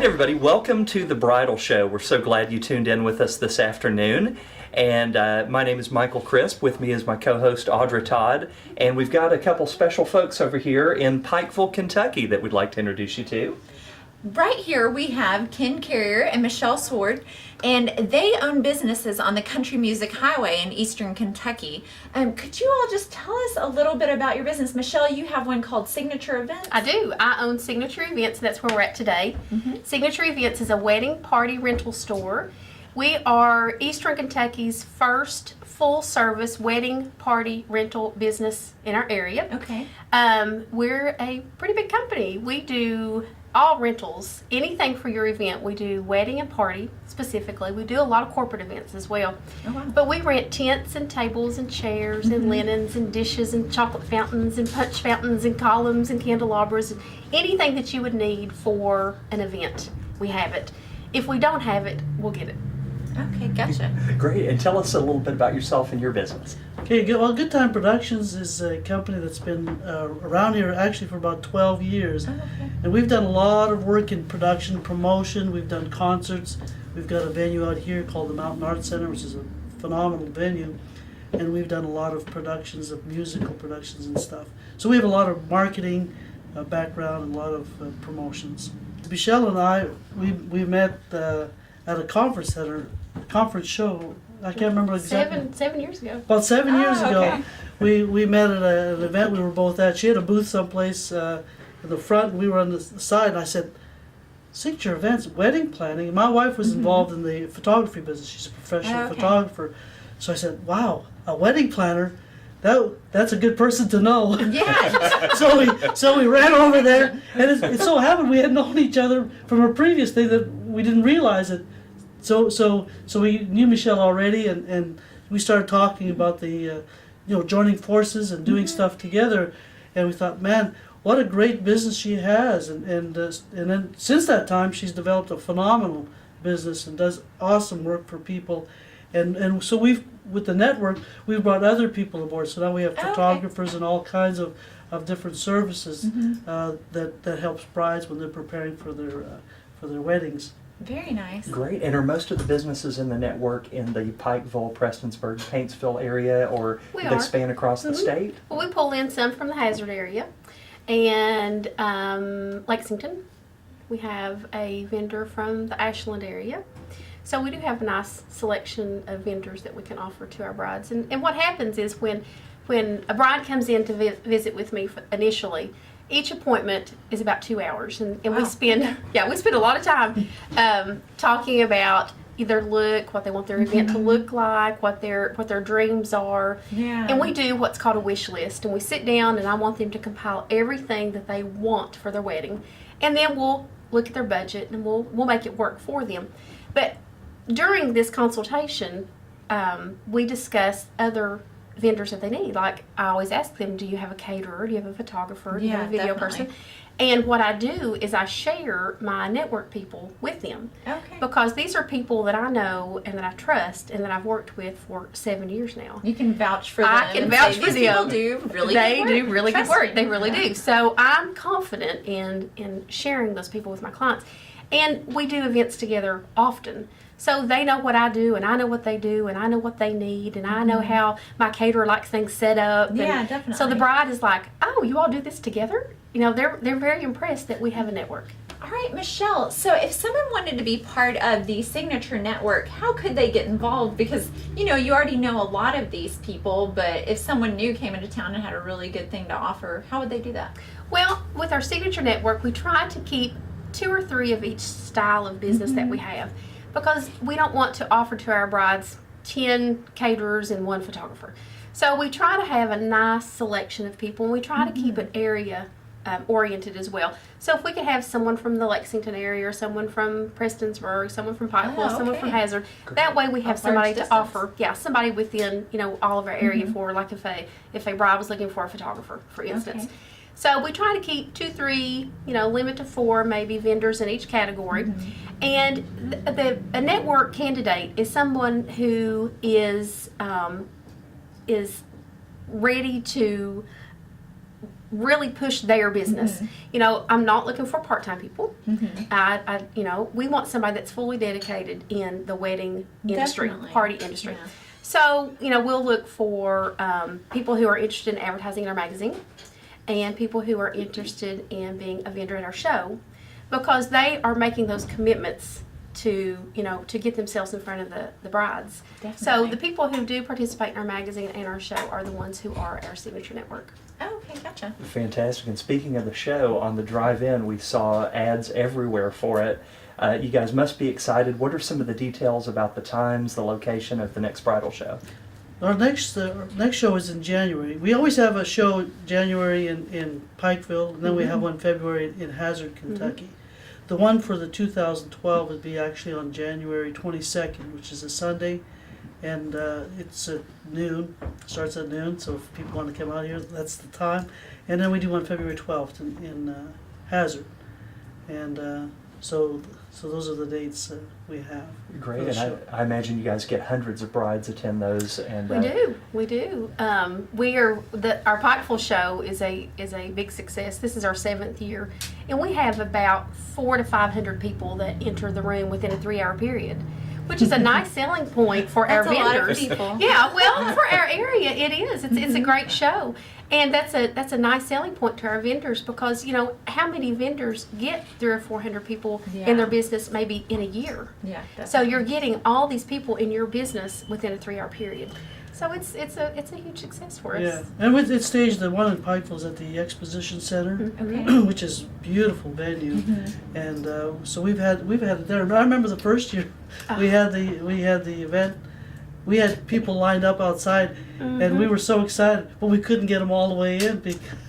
everybody, welcome to the Bridal Show. We're so glad you tuned in with us this afternoon. And my name is Michael Crisp. With me is my co-host Audra Todd. And we've got a couple special folks over here in Pikeville, Kentucky that we'd like to introduce you to. Right here we have Ken Carrier and Michelle Sword, and they own businesses on the Country Music Highway in eastern Kentucky. Could you all just tell us a little bit about your business? Michelle, you have one called Signature Events. I do. I own Signature Events. That's where we're at today. Signature Events is a wedding party rental store. We are Eastern Kentucky's first full-service wedding party rental business in our area. Okay. We're a pretty big company. We do all rentals, anything for your event. We do wedding and party specifically. We do a lot of corporate events as well. Oh, wow. But we rent tents and tables and chairs and linens and dishes and chocolate fountains and punch fountains and columns and candelabras and anything that you would need for an event. We have it. If we don't have it, we'll get it. Okay, gotcha. Great, and tell us a little bit about yourself and your business. Okay, well, Goodtyme Productions is a company that's been around here actually for about 12 years. Oh, okay. And we've done a lot of work in production, promotion. We've done concerts. We've got a venue out here called the Mountain Arts Center, which is a phenomenal venue. And we've done a lot of productions, of musical productions and stuff. So we have a lot of marketing background and a lot of promotions. Michelle and I, we met at a conference center, conference show. I can't remember exactly. 7 years ago. About 7 years ago, okay. we met at an event we were both at. She had a booth someplace in the front, and we were on the side. And I said, "Signature Events, wedding planning." And my wife was involved in the photography business. She's a professional photographer. So I said, "Wow, a wedding planner. That's a good person to know." Yeah. so we ran over there, and it so happened we had known each other from a previous thing that we didn't realize it. So we knew Michelle already, and we started talking about the joining forces and doing stuff together, and we thought, man, what a great business she has, and then since that time she's developed a phenomenal business and does awesome work for people, and so with the network we've brought other people aboard. So now we have photographers and all kinds of different services that helps brides when they're preparing for their weddings. Very nice. Great, and are most of the businesses in the network in the Pikeville, Prestonsburg, Paintsville area, or do they span across the state? Well, we pull in some from the Hazard area and Lexington. We have a vendor from the Ashland area. So we do have a nice selection of vendors that we can offer to our brides. And what happens is when a bride comes in to visit with me initially, each appointment is about 2 hours, and we spend a lot of time talking about their look, what they want their event to look like, what their dreams are. Yeah. And we do what's called a wish list, and we sit down and I want them to compile everything that they want for their wedding, and then we'll look at their budget and we'll make it work for them. But during this consultation, we discuss other vendors that they need. Like, I always ask them, do you have a caterer, do you have a photographer, do you have a video person? And what I do is I share my network people with them. Okay. Because these are people that I know and that I trust and that I've worked with for 7 years now. You can vouch for them. I can vouch for them. People do really they good work. do really Trust good work. me. They really do. So I'm confident in sharing those people with my clients. And we do events together often. So they know what I do, and I know what they do, and I know what they need, and I know how my caterer likes things set up. Yeah, and definitely. So the bride is like, "Oh, you all do this together?" They're very impressed that we have a network. All right, Michelle, so if someone wanted to be part of the Signature Network, how could they get involved? Because, you already know a lot of these people, but if someone new came into town and had a really good thing to offer, how would they do that? Well, with our Signature Network, we try to keep 2 or 3 of each style of business that we have, because we don't want to offer to our brides 10 caterers and 1 photographer. So we try to have a nice selection of people, and we try to keep it area oriented as well. So if we could have someone from the Lexington area, or someone from Prestonsburg, someone from Pikeville, someone from Hazard, that way we have somebody to offer, somebody within all of our area for, like if a bride was looking for a photographer, for instance. So we try to keep 2, 3, limit to 4 maybe vendors in each category. And a network candidate is someone who is ready to really push their business. You know, I'm not looking for part-time people. We want somebody that's fully dedicated in the wedding industry, Definitely. party industry. Yeah. So, you know, we'll look for people who are interested in advertising in our magazine and people who are interested in being a vendor at our show, because they are making those commitments to, you know, to get themselves in front of the brides. So Definitely. the people who do participate in our magazine and our show are the ones who are our signature network. Oh, okay, gotcha. Fantastic. And speaking of the show, on the drive-in, we saw ads everywhere for it. You guys must be excited. What are some of the details about the times, the location of the next bridal show? Our next show is in January. We always have a show January in Pikeville, and then we have one February in Hazard, Kentucky. The one for the 2012 would be actually on January 22nd, which is a Sunday, and it's at noon. Starts at noon, so if people want to come out here, that's the time. And then we do one February 12th in Hazard, and so those are the dates we have. Great. for the And show. I imagine you guys get hundreds of brides attend those. And We do. Our Pikeville show is a big success. This is our 7th year, and we have about 400 to 500 people that enter the room within a 3-hour period, which is a nice selling point for That's our a lot of vendors. people. Yeah, well, for our area, it is. It's a great show, and that's a nice selling point to our vendors, because, you know, how many vendors get 300 or 400 people in their business maybe in a year? Yeah, definitely. So you're getting all these people in your business within a 3-hour period. So it's a huge success for us. Yeah, and with it staged, the one in Pikeville is at the Exposition Center, Okay. which is a beautiful venue, and so we've had it there. I remember the first year we had the event. We had people lined up outside, and we were so excited, but we couldn't get them all the way in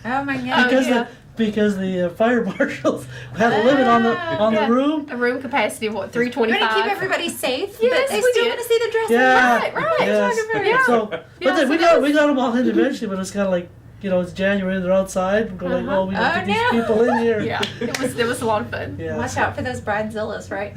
Oh my God. because the fire marshals had a limit on the room. A room capacity of what, We're 325? gonna keep everybody safe, Yes, but they we still did. want to see the dresses. Yeah, Right. yes. So, but Yeah, then so we that got them all in eventually, but it's kind of like, you know, it's January and they're outside. We're going like, oh, we got to get Oh, these no. people in here. Yeah, it was a lot of fun. Yeah. Watch out for those bridezillas, right?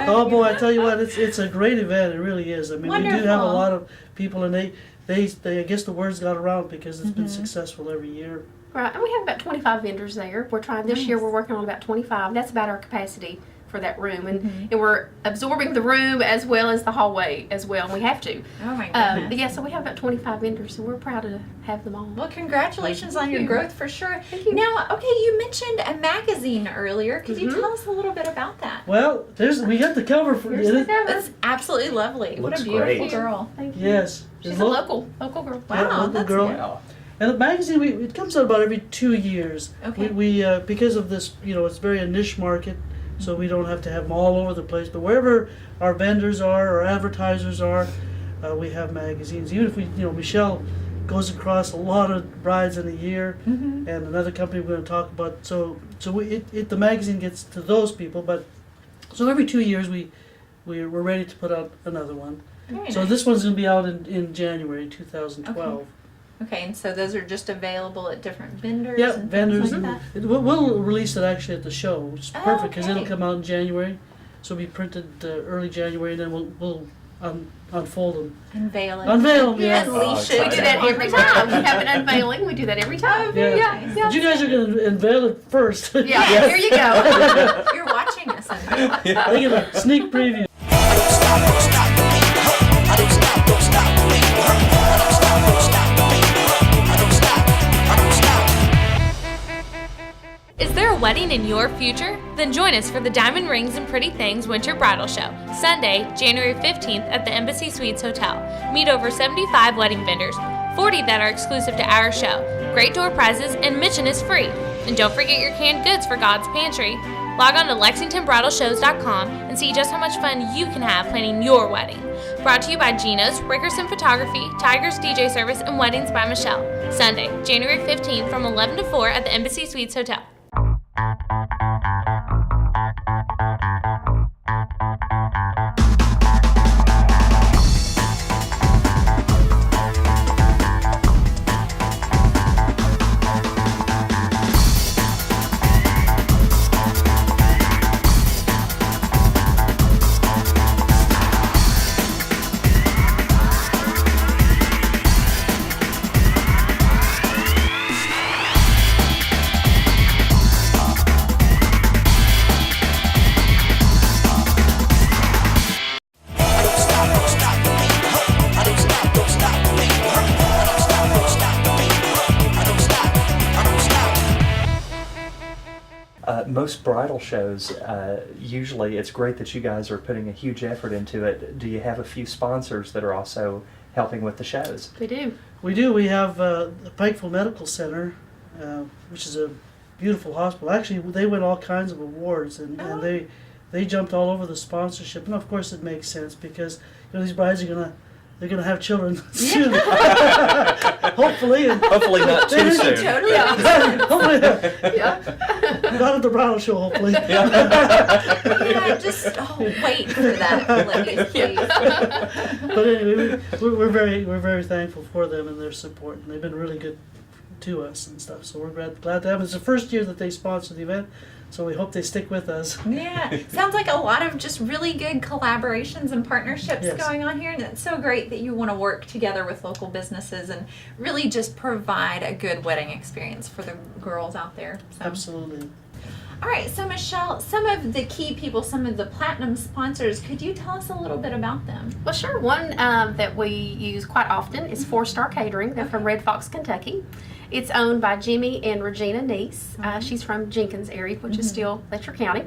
Oh boy, I tell you what, it's a great event. It really is. I mean, we do have a Wonderful. lot of people, and they I guess the word's got around because it's been successful every year. Right, and we have about 25 vendors there. We're trying this year. We're working on about 25. That's about our capacity for that room, and we're absorbing the room as well as the hallway as well, and we have to. Oh my goodness. But yeah, so we have about 25 vendors, so we're proud to have them all. Well, congratulations on your you. growth for sure. Thank you. Now, okay, you mentioned a magazine earlier. Could you tell us a little bit about that? Well, we got the cover for Here's the cover. That's absolutely lovely. What Looks a beautiful great. girl. Thank you. Yes, She's It's a lo- local girl. Wow, local that's girl. good. Yeah. And the magazine, it comes out about every 2 years. Okay. We because of this, you know, it's very a niche market, so we don't have to have them all over the place. But wherever our vendors are, our advertisers are, we have magazines. Even if we, you know, Michelle goes across a lot of brides in a year, and another company we're going to talk about. So the magazine gets to those people. But so every 2 years we're ready to put out another one. Very So nice. this one's going to be out in January 2012. Okay, and so those are just available at different vendors. Yep, and vendors. things like that. We'll release it actually at the show, which is Oh, perfect because it'll okay. come out in January. So it'll be printed early January, and then we'll unfold them. Unveil it. Unveil them, yeah. Unleash Oh, it. We do that every time. We have an unveiling. We do that every time. Yeah. Yeah. But you guys are going to unveil it first. Yeah, here you go. You're watching us. Unveil. They get a sneak preview. Is there a wedding in your future? Then join us for the Diamond Rings and Pretty Things Winter Bridal Show, Sunday, January 15th at the Embassy Suites Hotel. Meet over 75 wedding vendors, 40 that are exclusive to our show. Great door prizes, and admission is free. And don't forget your canned goods for God's Pantry. Log on to LexingtonBridalShows.com and see just how much fun you can have planning your wedding. Brought to you by Gino's, Rickerson Photography, Tiger's DJ Service, and Weddings by Michelle. Sunday, January 15th from 11 to 4 at the Embassy Suites Hotel. most bridal shows, usually it's great that you guys are putting a huge effort into it. Do you have a few sponsors that are also helping with the shows? We do. We do. We have the Paintsville Medical Center, which is a beautiful hospital. Actually, they win all kinds of awards, and they jumped all over the sponsorship. And of course, it makes sense because these brides are gonna have children soon. Hopefully, and Hopefully not too soon. Totally. hopefully, Yeah. not at the bridal show. Hopefully. Yeah, just wait for that, ladies, please. But anyway, we're very thankful for them and their support, and they've been really good to us and stuff. So we're glad to have them. It's the first year that they sponsor the event, so we hope they stick with us. Yeah, sounds like a lot of just really good collaborations and partnerships Yes. going on here, and it's so great that you want to work together with local businesses and really just provide a good wedding experience for the girls out there. So. Absolutely. All right, so Michelle, some of the key people, some of the platinum sponsors, could you tell us a little bit about them? Well, sure. One that we use quite often is 4-Star Catering. They're from Red Fox, Kentucky. It's owned by Jimmy and Regina Neese. She's from Jenkins area, which is still Letcher County.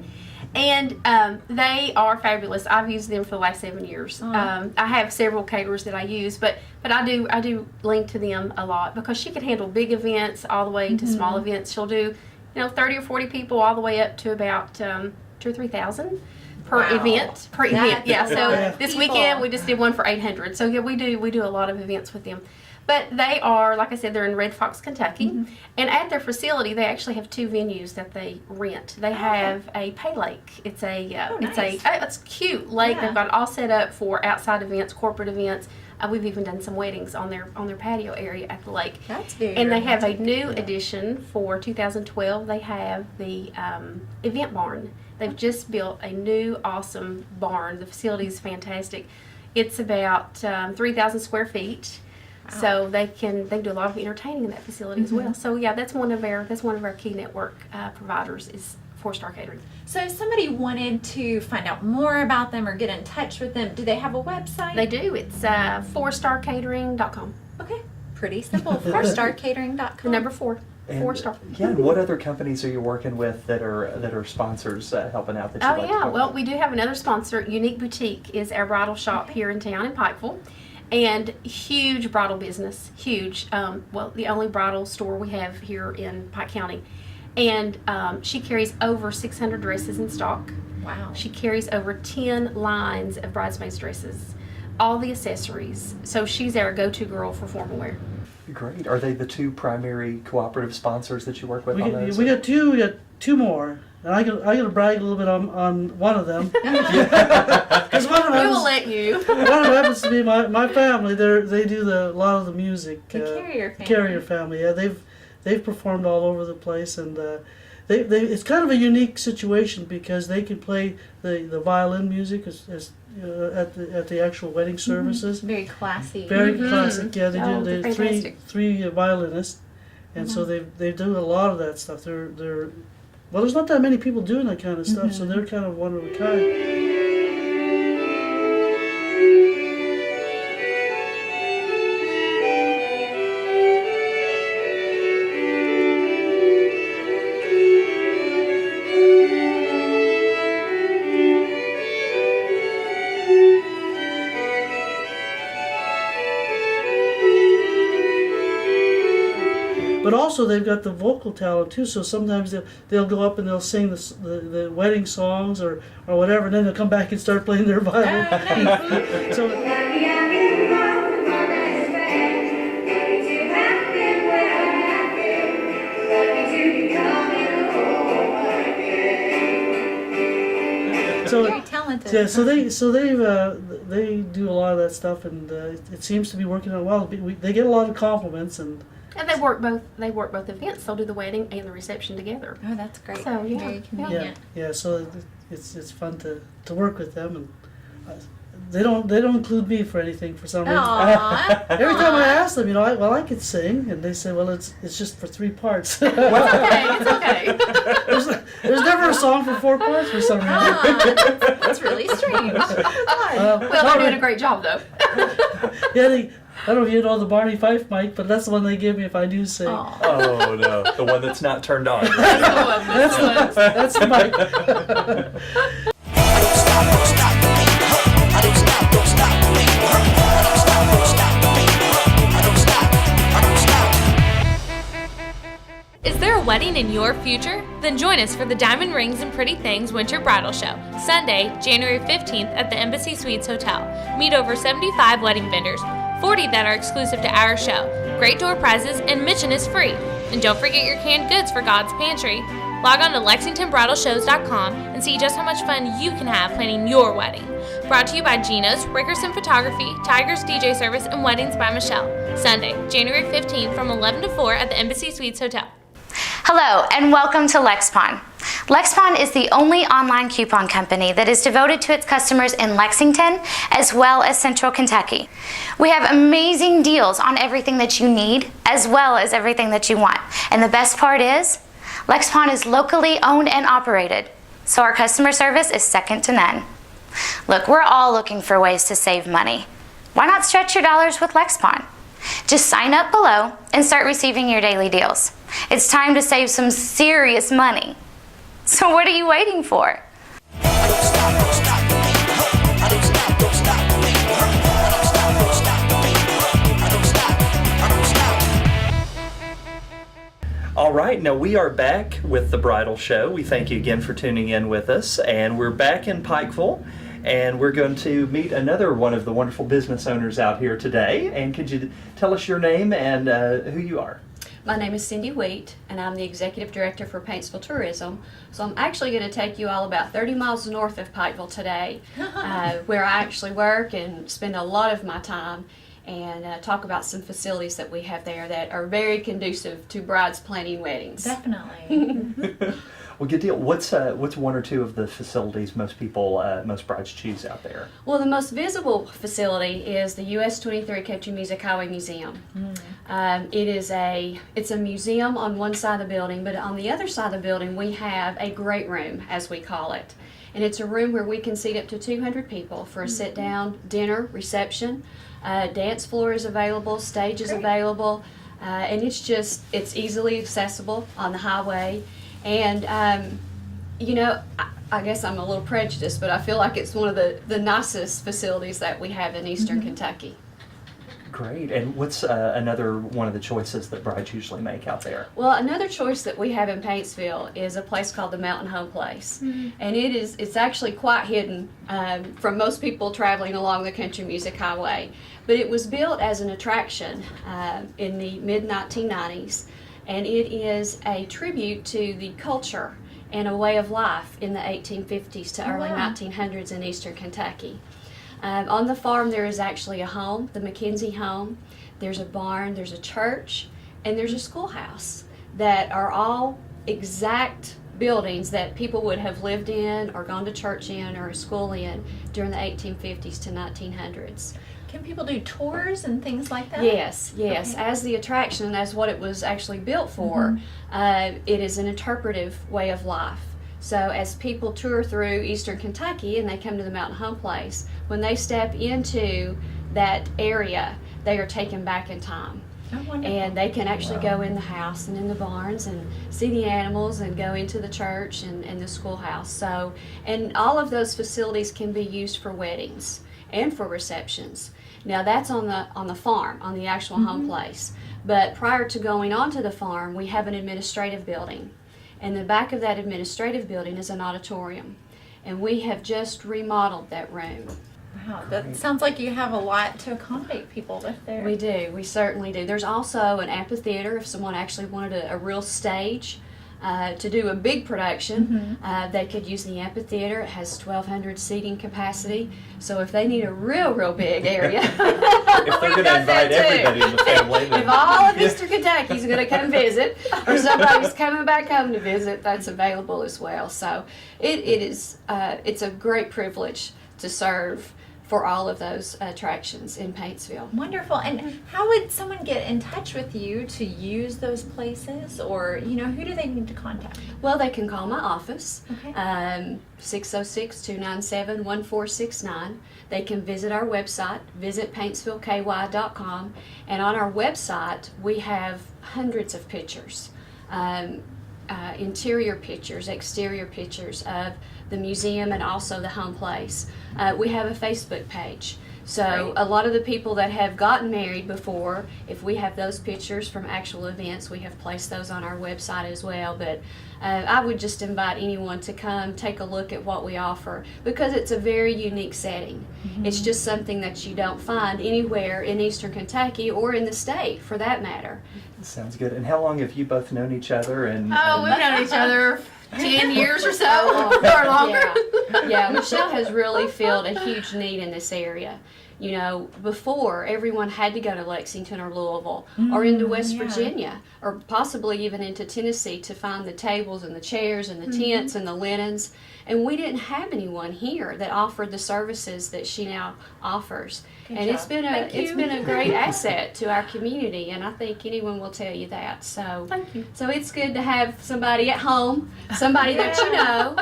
And they are fabulous. I've used them for the last 7 years. I have several caterers that I use, but I do link to them a lot because she can handle big events all the way to small events. She'll do 30 or 40 people all the way up to about 2,000 or 3,000 per Wow. event. That's Yeah. a So lot of this people. weekend we just did one for 800. So yeah, we do a lot of events with them. But they are, like I said, they're in Red Fox, Kentucky, and at their facility they actually have 2 venues that they rent. They have a pay lake. It's it's cute lake. Yeah. They've got it all set up for outside events, corporate events. We've even done some weddings on their patio area at the lake. That's very And they have a romantic. new addition for 2012. They have the event barn. They've just built a new awesome barn. The facility is fantastic. It's about 3,000 square feet. So they can do a lot of entertaining in that facility as well. So yeah, that's one of our key network providers is 4-Star Catering. So if somebody wanted to find out more about them or get in touch with them, do they have a website? They do. It's 4starcatering.com. Okay, pretty simple. 4starcatering.com. The number 4. And, 4-Star. Yeah, and what other companies are you working with that are sponsors helping out that you Oh like to yeah, talk well about? we do have another sponsor. Unique Boutique is our bridal shop here in town in Pikeville, and huge bridal business, huge. The only bridal store we have here in Pike County, and she carries over 600 dresses in stock. Wow. She carries over 10 lines of bridesmaids dresses, all the accessories. So she's our go-to girl for formal wear. Great. Are they the 2 primary cooperative sponsors that you work with on those? We got two more, and I got to brag a little bit on one of them. Because one of We them will let you. one of them happens to be my family. They do a lot of the music. The Carrier family. Carrier family. Yeah, they've performed all over the place, and they it's kind of a unique situation because they can play the violin music as at the actual wedding services. Very classy. Very classic. Yeah, Oh, they they're do fantastic. three violinists, and so they do a lot of that stuff. They're well, there's not that many people doing that kind of stuff, so they're kind of one of a kind. But also they've got the vocal talent too. So sometimes they'll go up and they'll sing the wedding songs or whatever, and then they'll come back and start playing their violin. So Very talented. yeah, so they do a lot of that stuff, and it seems to be working out well. They get a lot of compliments, and And they work both events. They'll do the wedding and the reception together. Oh, that's great. So, yeah. Very Yeah. convenient. yeah. So it's fun to work with them, and they don't include me for anything for some reason. Aww. Every time I ask them, I could sing, and they say, well, it's just for 3 parts. It's okay. There's never a song for 4 parts for some reason. That's really strange. Well, they're doing a great job though. Yeah, I don't know if you know the Barney Fife mic, but that's the one they give me if I do sing. Aw. Oh no, the one that's not turned on. That's the mic. Is there a wedding in your future? Then join us for the Diamond Rings and Pretty Things Winter Bridal Show, Sunday, January 15th at the Embassy Suites Hotel. Meet over 75 wedding vendors, 40 that are exclusive to our show. Great door prizes, and admission is free. And don't forget your canned goods for God's Pantry. Log on to LexingtonBridalShows.com and see just how much fun you can have planning your wedding. Brought to you by Gino's, Rickerson Photography, Tiger's DJ Service, and Weddings by Michelle. Sunday, January 15th from 11 to 4 at the Embassy Suites Hotel. Hello and welcome to LexPawn. LexPawn is the only online coupon company that is devoted to its customers in Lexington as well as Central Kentucky. We have amazing deals on everything that you need as well as everything that you want. And the best part is, LexPawn is locally owned and operated, so our customer service is second to none. Look, we're all looking for ways to save money. Why not stretch your dollars with LexPawn? Just sign up below and start receiving your daily deals. It's time to save some serious money. So what are you waiting for? All right, now we are back with the Bridal Show. We thank you again for tuning in with us, and we're back in Pikeville, and we're going to meet another one of the wonderful business owners out here today. And could you tell us your name and who you are? My name is Cindy Wheat, and I'm the Executive Director for Paintsville Tourism. So I'm actually going to take you all about 30 miles north of Pikeville today, where I actually work and spend a lot of my time, and talk about some facilities that we have there that are very conducive to brides planning weddings. Definitely. Well, good deal. What's one or two of the facilities most brides choose out there? Well, the most visible facility is the US 23 Country Music Highway Museum. It's a museum on one side of the building, but on the other side of the building we have a great room, as we call it. And it's a room where we can seat up to 200 people for a sit-down dinner reception. Dance floor is available, stage is available, and it's easily accessible on the highway. And, I guess I'm a little prejudiced, but I feel like it's one of the nicest facilities that we have in Eastern Kentucky. Great. And what's another one of the choices that brides usually make out there? Well, another choice that we have in Paintsville is a place called the Mountain Home Place. And it's actually quite hidden from most people traveling along the Country Music Highway. But it was built as an attraction in the mid-1990s. And it is a tribute to the culture and a way of life in the 1850s to early 1900s in Eastern Kentucky. On the farm there is actually a home, the McKenzie home. There's a barn, there's a church, and there's a schoolhouse that are all exact buildings that people would have lived in or gone to church in or school in during the 1850s to 1900s. Can people do tours and things like that? Yes. Okay. As the attraction, that's what it was actually built for. It is an interpretive way of life. So as people tour through Eastern Kentucky and they come to the Mountain Home Place, when they step into that area, they are taken back in time. Oh, wonderful. And they can actually go in the house and in the barns and see the animals and go into the church and the schoolhouse. So, and all of those facilities can be used for weddings and for receptions. Now that's on the farm, on the actual home place. But prior to going onto the farm, we have an administrative building. And the back of that administrative building is an auditorium. And we have just remodeled that room. Wow, that sounds like you have a lot to accommodate people with there. We do, we certainly do. There's also an amphitheater if someone actually wanted a real stage to do a big production. They could use the amphitheater. It has 1,200 seating capacity. So if they need a real big area, If they're going to invite everybody in the family, then if all of Eastern Kentucky's going to come visit, or somebody's coming back home to visit, that's available as well. So it's a great privilege to serve for all of those attractions in Paintsville. Wonderful. And how would someone get in touch with you to use those places, or who do they need to contact? Well, they can call my office, Okay. 606-297-1469. They can visit our website, visit paintsvilleky.com, and on our website we have hundreds of pictures, interior pictures, exterior pictures of the museum and also the home place. We have a Facebook page. So Great. a lot of the people that have gotten married before, if we have those pictures from actual events, we have placed those on our website as well. But I would just invite anyone to come take a look at what we offer, because it's a very unique setting. It's just something that you don't find anywhere in Eastern Kentucky or in the state for that matter. Sounds good. And how long have you both known each other? And We've known each other 10 years or so, or longer. Yeah, Michelle has really filled a huge need in this area. Before, everyone had to go to Lexington or Louisville or into West Virginia, or possibly even into Tennessee to find the tables and the chairs and the tents and the linens. And we didn't have anyone here that offered the services that she now offers. Good and job. it's been a great asset to our community, and I think anyone will tell you that. So Thank you. So it's good to have somebody at home, somebody that you know.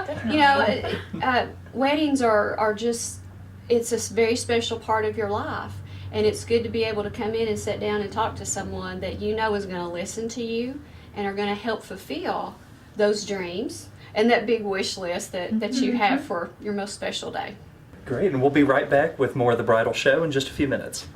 Weddings are just, it's a very special part of your life, and it's good to be able to come in and sit down and talk to someone that you know is going to listen to you and are going to help fulfill those dreams and that big wish list that you have for your most special day. great. And we'll be right back with more of the Bridal Show in just a few minutes.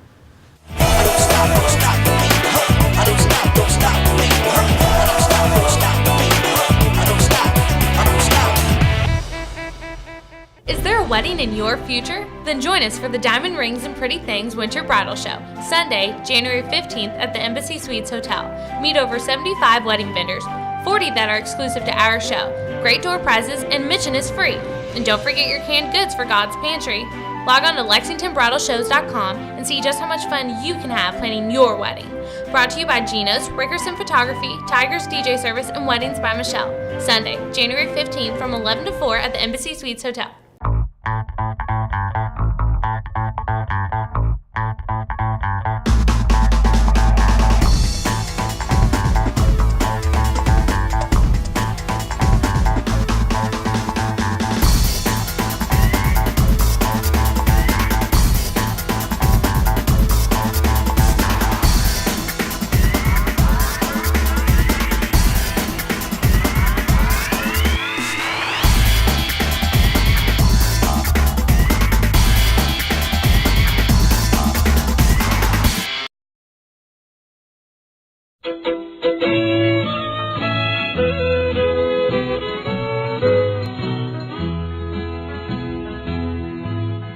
Is there a wedding in your future? Then join us for the Diamond Rings and Pretty Things Winter Bridal Show, Sunday, January 15th at the Embassy Suites Hotel. Meet over 75 wedding vendors, 40 that are exclusive to our show. Great door prizes, and admission is free. And don't forget your canned goods for God's Pantry. Log on to LexingtonBridalShows.com and see just how much fun you can have planning your wedding. Brought to you by Gino's, Rickerson Photography, Tiger's DJ Service, and Weddings by Michelle. Sunday, January 15th from 11 to 4 at the Embassy Suites Hotel.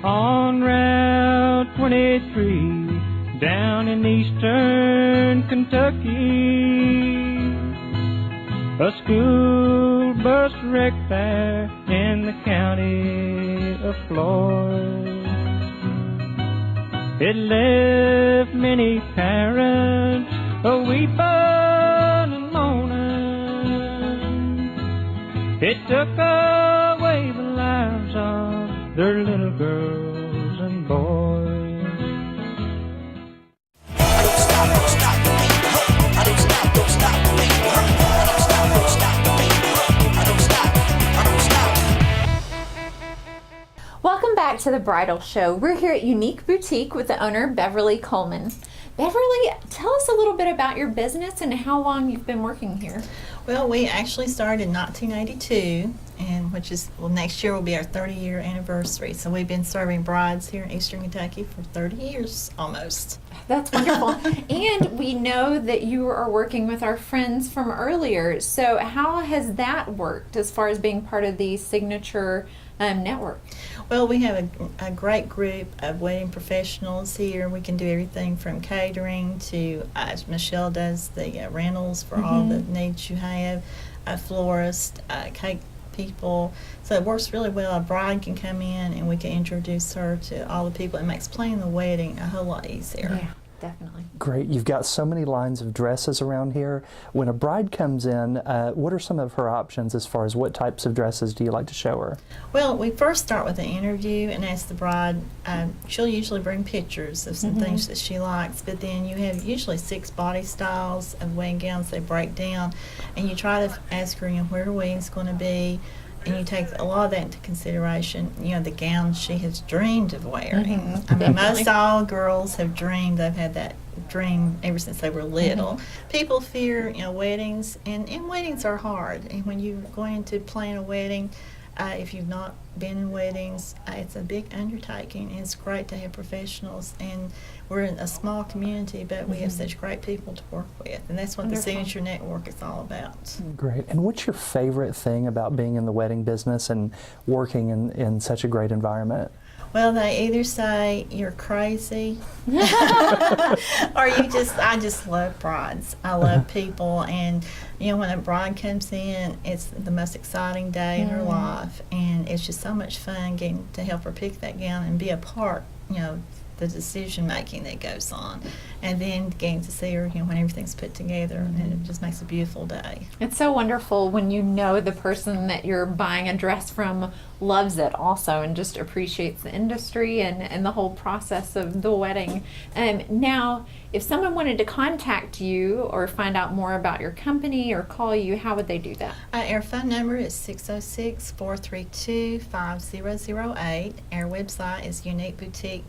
On Route 23, down in eastern Kentucky, a school bus wrecked there in the county of Floyd. It left many parents a weeping and moaning. It took away the lives of their little girls and boys. Welcome back to the Bridal Show. We're here at Unique Boutique with the owner, Beverly Coleman. Beverly, tell us a little bit about your business and how long you've been working here. Well, we actually started in 1982, and next year will be our 30-year anniversary. So we've been serving brides here in Eastern Kentucky for 30 years almost. That's wonderful. And we know that you are working with our friends from earlier. So how has that worked as far as being part of the Signature network? Well, we have a great group of wedding professionals here. We can do everything from catering to, as Michelle does, the rentals for all the needs you have, a florist, cake people. So it works really well. A bride can come in and we can introduce her to all the people. It makes planning the wedding a whole lot easier. Yeah. definitely. Great. You've got so many lines of dresses around here. When a bride comes in, what are some of her options as far as what types of dresses do you like to show her? Well, we first start with an interview and ask the bride. She'll usually bring pictures of some things that she likes, but then you have usually 6 body styles of wedding gowns they break down, and you try to ask her, where her wedding's going to be, and you take a lot of that into consideration. The gowns she has dreamed of wearing. I mean, most all girls have dreamed. They've had that dream ever since they were little. People fear, weddings, and weddings are hard. And when you're going to plan a wedding, if you've not been in weddings, it's a big undertaking, and it's great to have professionals. And we're in a small community, but we have such great people to work with, and that's what the Signature Network is all about. Great. And what's your favorite thing about being in the wedding business and working in such a great environment? Well, they either say you're crazy or I just love brides. I love people, and when a bride comes in, it's the most exciting day in her life, and it's just so much fun getting to help her pick that gown and be a part, the decision making that goes on, and then getting to see her, when everything's put together, and it just makes a beautiful day. It's so wonderful when the person that you're buying a dress from loves it also and just appreciates the industry and the whole process of the wedding. Now, if someone wanted to contact you or find out more about your company or call you, how would they do that? Our phone number is 606-432-5008. Our website is uniqueboutiqueky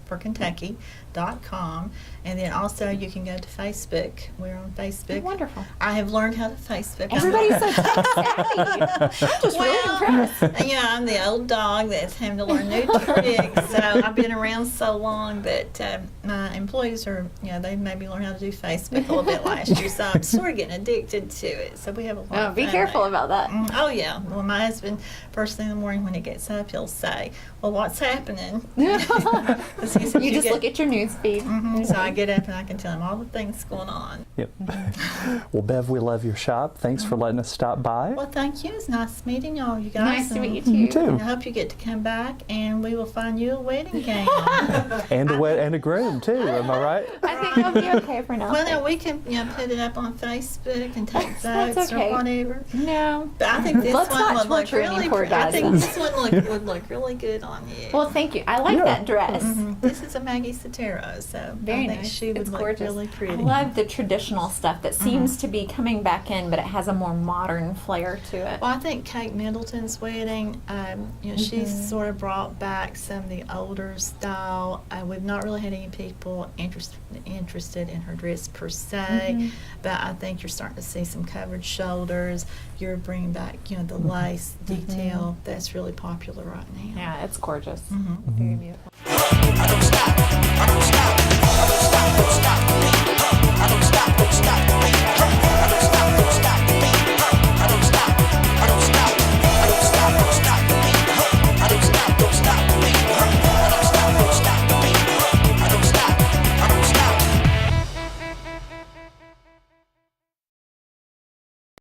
for Kentucky.com, and then also you can go to Facebook. We're on Facebook. Oh, wonderful. I have learned how to Facebook. Everybody's so tech savvy. I'm just really impressed. I'm the old dog that's having to learn new tricks. So I've been around so long that my employees are, they made me learn how to do Facebook a little bit last year. So I'm sort of getting addicted to it. So we have a lot of Be fun careful there. about that. Oh, yeah. Well, my husband, first thing in the morning when he gets up, he'll say, well, what's happening? You just look at your news feed. So I get up and I can tell him all the things going on. Yep. Well, Bev, we love your shop. Thanks for letting us stop by. Well, thank you. It's nice meeting all you guys. Nice to meet you too. You too. And I hope you get to come back, and we will find you a wedding gown. And a groom too. Am I right? I think I'll be okay for now. Well, now we can put it up on Facebook and take That's votes okay. or whatever. No. But I think this Let's one not would look torture any really. poor I guys. think this one would look really good on you. Well, thank you. I like that dress. This is a Maggie Sotero, so Very I think nice. she would It's look gorgeous. really pretty. I love the traditional stuff that seems to be coming back in, but it has a more modern flair to it. Well, I think Kate Middleton's wedding, she's sort of brought back some of the older style. We've not really had any people interested in her dress per se, but I think you're starting to see some covered shoulders. You're bringing back, the lace detail. That's really popular right now. Yeah, it's gorgeous. Very beautiful.